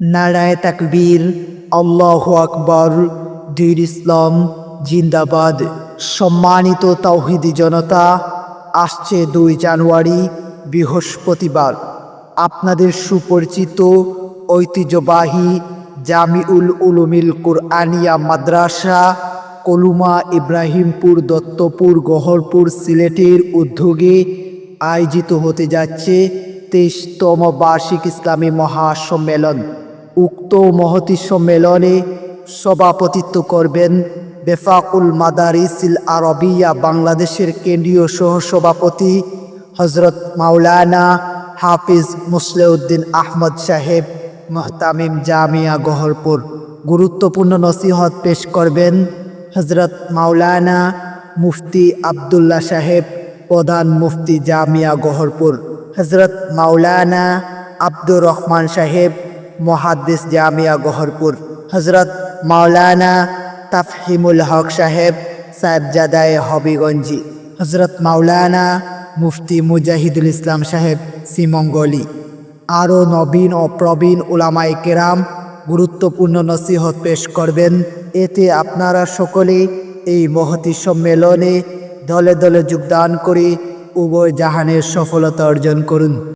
নারায়ে তাকবীর, আল্লাহু আকবার, দীন ইসলাম জিন্দাবাদ। সম্মানিত তাওহীদি জনতা, আসছে 2 জানুয়ারি বৃহস্পতিবার আপনাদের সুপরিচিত ঐতিহ্যবাহী জামিউল উলুমিল কুরআনিয়া মাদ্রাসা কলুমা ইব্রাহিমপুর দত্তপুর গহরপুর সিলেটের উদ্যোগে আয়োজিত হতে যাচ্ছে 23তম বার্ষিক ইসলামী মহাসম্মেলন। উক্ত মহতী সম্মেলনে সভাপতিত্ব করবেন বেফাকুল মাদারিসিল আরবিয়া বাংলাদেশের কেন্দ্রীয় সহসভাপতি হজরত মাওলানা হাফিজ মুসলেউদ্দিন আহমদ সাহেব, মুহতামিম জামিয়া গহরপুর। গুরুত্বপূর্ণ নসিহত পেশ করবেন হজরত মাওলানা মুফতি আবদুল্লাহ সাহেব, প্রধান মুফতি জামিয়া গহরপুর। হজরত মাওলানা আব্দুর রহমান সাহেব, মুহাদ্দিস জামিয়া গহরপুর। হজরত মাওলানা তাফহিমুল হক সাহেব, সাহেবজাদায়ে হবিগঞ্জি। হজরত মাওলানা মুফতি মুজাহিদুল ইসলাম সাহেব, শ্রীমঙ্গলী। আরও নবীন ও প্রবীণ উলামায়ে কেরাম গুরুত্বপূর্ণ নসিহত পেশ করবেন। এতে আপনারা সকলেই এই মহতী সম্মেলনে দলে দলে যোগদান করে উভয় জাহানের সফলতা অর্জন করুন।